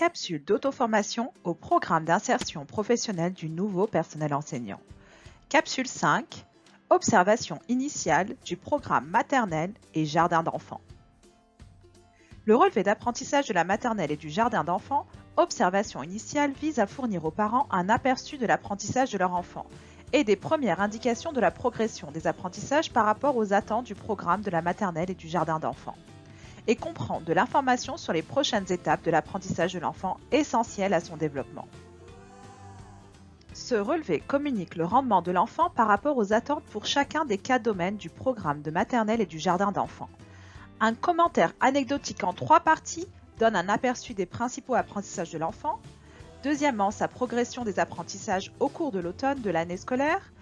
Capsule d'auto-formation au programme d'insertion professionnelle du nouveau personnel enseignant. Capsule 5. Observation initiale du programme maternelle et jardin d'enfants. Le relevé d'apprentissage de la maternelle et du jardin d'enfants, observation initiale, vise à fournir aux parents un aperçu de l'apprentissage de leur enfant et des premières indications de la progression des apprentissages par rapport aux attentes du programme de la maternelle et du jardin d'enfants, et comprend de l'information sur les prochaines étapes de l'apprentissage de l'enfant essentielles à son développement. Ce relevé communique le rendement de l'enfant par rapport aux attentes pour chacun des 4 domaines du programme de maternelle et du jardin d'enfants. Un commentaire anecdotique en 3 parties donne un aperçu des principaux apprentissages de l'enfant. Deuxièmement, sa progression des apprentissages au cours de l'automne de l'année scolaire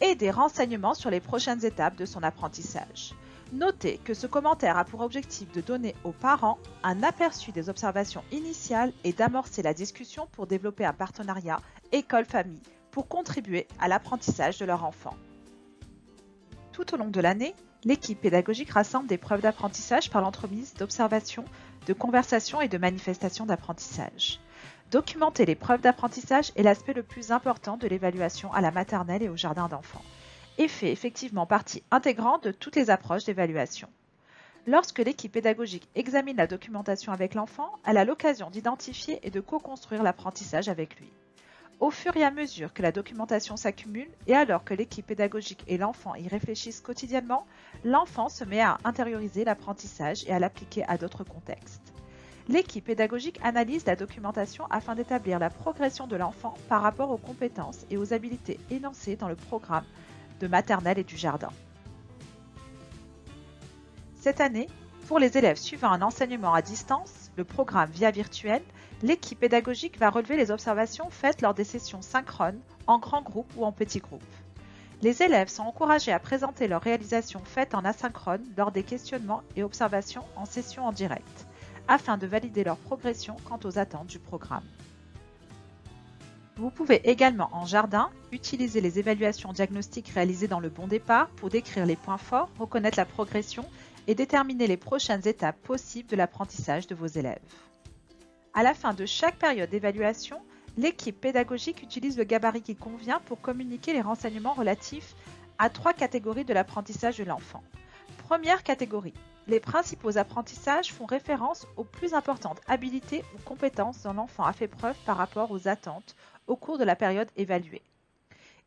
et des renseignements sur les prochaines étapes de son apprentissage. Notez que ce commentaire a pour objectif de donner aux parents un aperçu des observations initiales et d'amorcer la discussion pour développer un partenariat école-famille pour contribuer à l'apprentissage de leur enfant. Tout au long de l'année, l'équipe pédagogique rassemble des preuves d'apprentissage par l'entremise d'observations, de conversations et de manifestations d'apprentissage. Documenter les preuves d'apprentissage est l'aspect le plus important de l'évaluation à la maternelle et au jardin d'enfants, et fait effectivement partie intégrante de toutes les approches d'évaluation. Lorsque l'équipe pédagogique examine la documentation avec l'enfant, elle a l'occasion d'identifier et de co-construire l'apprentissage avec lui. Au fur et à mesure que la documentation s'accumule et alors que l'équipe pédagogique et l'enfant y réfléchissent quotidiennement, l'enfant se met à intérioriser l'apprentissage et à l'appliquer à d'autres contextes. L'équipe pédagogique analyse la documentation afin d'établir la progression de l'enfant par rapport aux compétences et aux habiletés énoncées dans le programme de maternelle et du jardin. Cette année, pour les élèves suivant un enseignement à distance, le programme Via Virtuelle, l'équipe pédagogique va relever les observations faites lors des sessions synchrones, en grands groupes ou en petits groupes. Les élèves sont encouragés à présenter leurs réalisations faites en asynchrone lors des questionnements et observations en session en direct, afin de valider leur progression quant aux attentes du programme. Vous pouvez également en jardin utiliser les évaluations diagnostiques réalisées dans le bon départ pour décrire les points forts, reconnaître la progression et déterminer les prochaines étapes possibles de l'apprentissage de vos élèves. À la fin de chaque période d'évaluation, l'équipe pédagogique utilise le gabarit qui convient pour communiquer les renseignements relatifs à 3 catégories de l'apprentissage de l'enfant. Première catégorie. Les principaux apprentissages font référence aux plus importantes habilités ou compétences dont l'enfant a fait preuve par rapport aux attentes au cours de la période évaluée.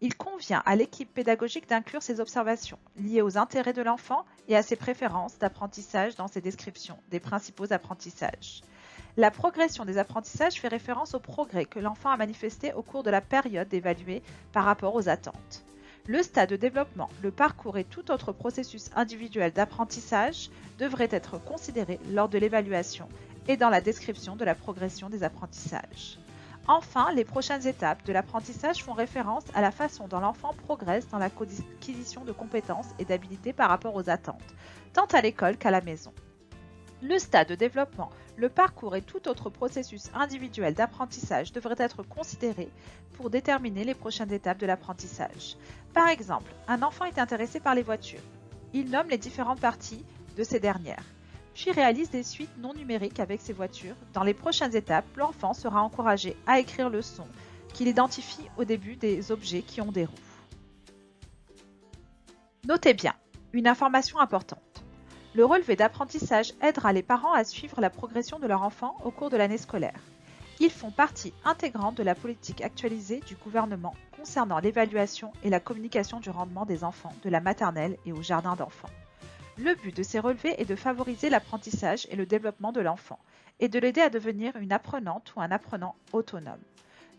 Il convient à l'équipe pédagogique d'inclure ces observations liées aux intérêts de l'enfant et à ses préférences d'apprentissage dans ses descriptions des principaux apprentissages. La progression des apprentissages fait référence au progrès que l'enfant a manifesté au cours de la période évaluée par rapport aux attentes. Le stade de développement, le parcours et tout autre processus individuel d'apprentissage devraient être considérés lors de l'évaluation et dans la description de la progression des apprentissages. Enfin, les prochaines étapes de l'apprentissage font référence à la façon dont l'enfant progresse dans l'acquisition de compétences et d'habilités par rapport aux attentes, tant à l'école qu'à la maison. Le stade de développement, le parcours et tout autre processus individuel d'apprentissage devraient être considérés pour déterminer les prochaines étapes de l'apprentissage. Par exemple, un enfant est intéressé par les voitures. Il nomme les différentes parties de ces dernières, puis réalise des suites non numériques avec ces voitures. Dans les prochaines étapes, l'enfant sera encouragé à écrire le son qu'il identifie au début des objets qui ont des roues. Notez bien, une information importante. Le relevé d'apprentissage aidera les parents à suivre la progression de leur enfant au cours de l'année scolaire. Ils font partie intégrante de la politique actualisée du gouvernement concernant l'évaluation et la communication du rendement des enfants de la maternelle et au jardin d'enfants. Le but de ces relevés est de favoriser l'apprentissage et le développement de l'enfant et de l'aider à devenir une apprenante ou un apprenant autonome.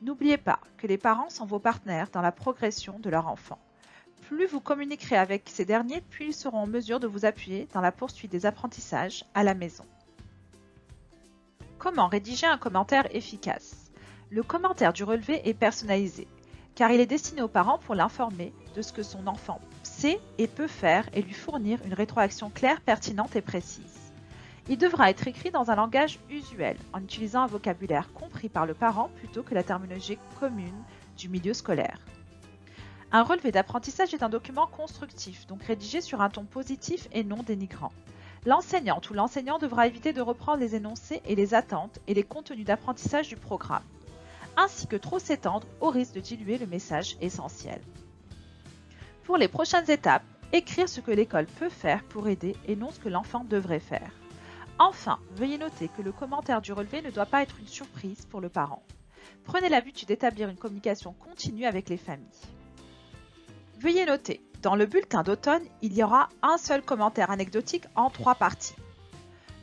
N'oubliez pas que les parents sont vos partenaires dans la progression de leur enfant. Plus vous communiquerez avec ces derniers, plus ils seront en mesure de vous appuyer dans la poursuite des apprentissages à la maison. Comment rédiger un commentaire efficace? Le commentaire du relevé est personnalisé, car il est destiné aux parents pour l'informer de ce que son enfant sait et peut faire et lui fournir une rétroaction claire, pertinente et précise. Il devra être écrit dans un langage usuel, en utilisant un vocabulaire compris par le parent plutôt que la terminologie commune du milieu scolaire. Un relevé d'apprentissage est un document constructif, donc rédigé sur un ton positif et non dénigrant. L'enseignante ou l'enseignant devra éviter de reprendre les énoncés et les attentes et les contenus d'apprentissage du programme, ainsi que trop s'étendre au risque de diluer le message essentiel. Pour les prochaines étapes, écrire ce que l'école peut faire pour aider et non ce que l'enfant devrait faire. Enfin, veuillez noter que le commentaire du relevé ne doit pas être une surprise pour le parent. Prenez l'habitude d'établir une communication continue avec les familles. Veuillez noter, dans le bulletin d'automne, il y aura un seul commentaire anecdotique en 3 parties.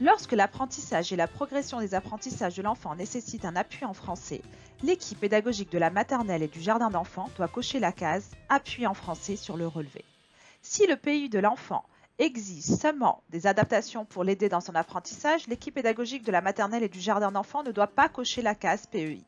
Lorsque l'apprentissage et la progression des apprentissages de l'enfant nécessitent un appui en français, l'équipe pédagogique de la maternelle et du jardin d'enfants doit cocher la case « Appui en français » sur le relevé. Si le PEI de l'enfant exige seulement des adaptations pour l'aider dans son apprentissage, l'équipe pédagogique de la maternelle et du jardin d'enfants ne doit pas cocher la case PEI.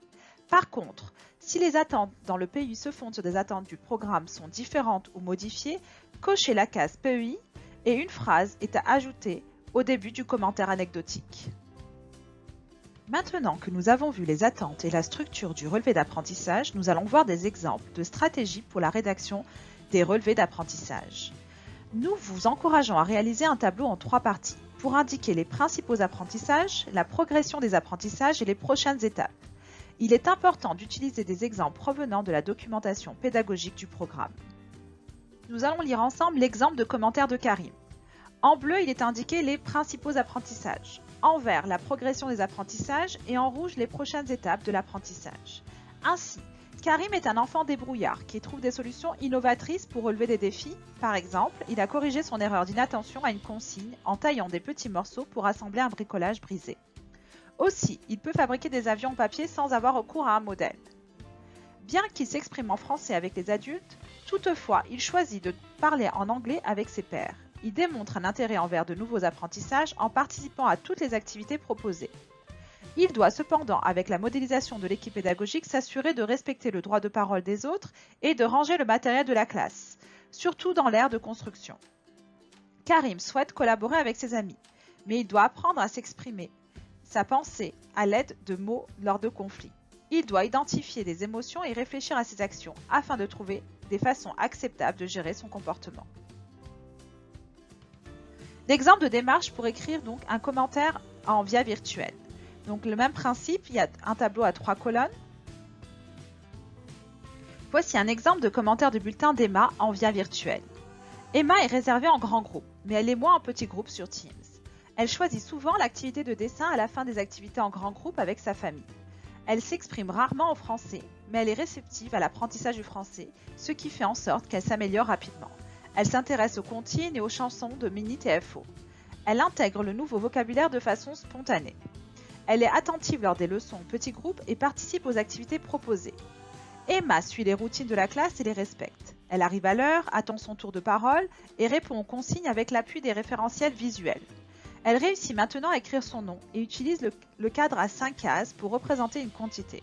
Par contre, si les attentes dans le PEI se fondent sur des attentes du programme sont différentes ou modifiées, cochez la case PEI et une phrase est à ajouter au début du commentaire anecdotique. Maintenant que nous avons vu les attentes et la structure du relevé d'apprentissage, nous allons voir des exemples de stratégies pour la rédaction des relevés d'apprentissage. Nous vous encourageons à réaliser un tableau en 3 parties pour indiquer les principaux apprentissages, la progression des apprentissages et les prochaines étapes. Il est important d'utiliser des exemples provenant de la documentation pédagogique du programme. Nous allons lire ensemble l'exemple de commentaire de Karim. En bleu, il est indiqué les principaux apprentissages. En vert, la progression des apprentissages et en rouge, les prochaines étapes de l'apprentissage. Ainsi, Karim est un enfant débrouillard qui trouve des solutions innovatrices pour relever des défis. Par exemple, il a corrigé son erreur d'inattention à une consigne en taillant des petits morceaux pour assembler un bricolage brisé. Aussi, il peut fabriquer des avions en papier sans avoir recours à un modèle. Bien qu'il s'exprime en français avec les adultes, toutefois, il choisit de parler en anglais avec ses pairs. Il démontre un intérêt envers de nouveaux apprentissages en participant à toutes les activités proposées. Il doit cependant, avec la modélisation de l'équipe pédagogique, s'assurer de respecter le droit de parole des autres et de ranger le matériel de la classe, surtout dans l'ère de construction. Karim souhaite collaborer avec ses amis, mais il doit apprendre à s'exprimer sa pensée à l'aide de mots lors de conflits. Il doit identifier des émotions et réfléchir à ses actions afin de trouver des façons acceptables de gérer son comportement. L'exemple de démarche pour écrire donc un commentaire en via virtuelle. Donc le même principe, il y a un tableau à 3 colonnes. Voici un exemple de commentaire de bulletin d'Emma en via virtuelle. Emma est réservée en grand groupe, mais elle est moins en petit groupe sur Teams. Elle choisit souvent l'activité de dessin à la fin des activités en grand groupe avec sa famille. Elle s'exprime rarement en français, mais elle est réceptive à l'apprentissage du français, ce qui fait en sorte qu'elle s'améliore rapidement. Elle s'intéresse aux comptines et aux chansons de Mini TFO. Elle intègre le nouveau vocabulaire de façon spontanée. Elle est attentive lors des leçons en petits groupes et participe aux activités proposées. Emma suit les routines de la classe et les respecte. Elle arrive à l'heure, attend son tour de parole et répond aux consignes avec l'appui des référentiels visuels. Elle réussit maintenant à écrire son nom et utilise le cadre à 5 cases pour représenter une quantité.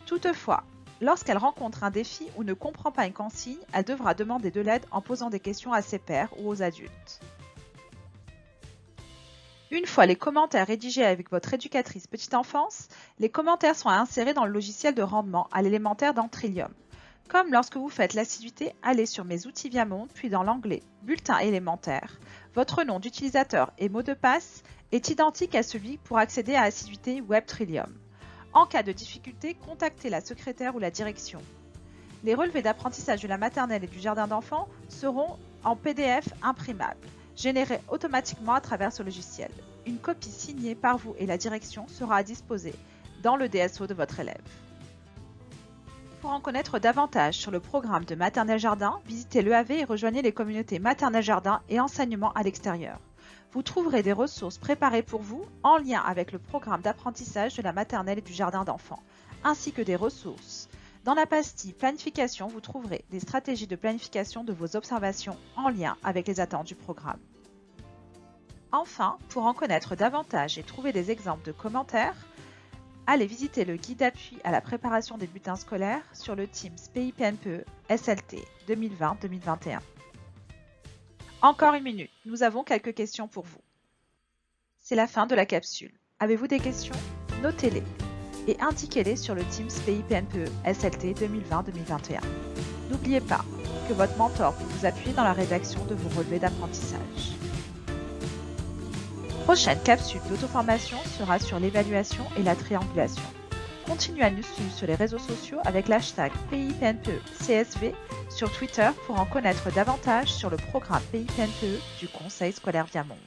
Toutefois, lorsqu'elle rencontre un défi ou ne comprend pas une consigne, elle devra demander de l'aide en posant des questions à ses pairs ou aux adultes. Une fois les commentaires rédigés avec votre éducatrice petite enfance, les commentaires sont à insérer dans le logiciel de rendement à l'élémentaire dans Trillium. Comme lorsque vous faites l'assiduité, allez sur Mes outils Viamonde, puis dans l'onglet Bulletin élémentaire. Votre nom d'utilisateur et mot de passe est identique à celui pour accéder à Assiduité Web Trillium. En cas de difficulté, contactez la secrétaire ou la direction. Les relevés d'apprentissage de la maternelle et du jardin d'enfants seront en PDF imprimable, générés automatiquement à travers ce logiciel. Une copie signée par vous et la direction sera à disposer dans le DSO de votre élève. Pour en connaître davantage sur le programme de Maternelle Jardin, visitez l'EAV et rejoignez les communautés Maternelle Jardin et Enseignement à l'extérieur. Vous trouverez des ressources préparées pour vous en lien avec le programme d'apprentissage de la maternelle et du jardin d'enfants, ainsi que des ressources. Dans la pastille Planification, vous trouverez des stratégies de planification de vos observations en lien avec les attentes du programme. Enfin, pour en connaître davantage et trouver des exemples de commentaires, allez visiter le guide d'appui à la préparation des bulletins scolaires sur le Teams PIPNPE SLT 2020-2021. Encore une minute, nous avons quelques questions pour vous. C'est la fin de la capsule. Avez-vous des questions? Notez-les et indiquez-les sur le Teams PIPNPE SLT 2020-2021. N'oubliez pas que votre mentor peut vous appuyer dans la rédaction de vos relevés d'apprentissage. Prochaine capsule d'auto-formation sera sur l'évaluation et la triangulation. Continue à nous suivre sur les réseaux sociaux avec l'hashtag PIPNPE-CSV sur Twitter pour en connaître davantage sur le programme PIPNPE du Conseil scolaire Viamonde.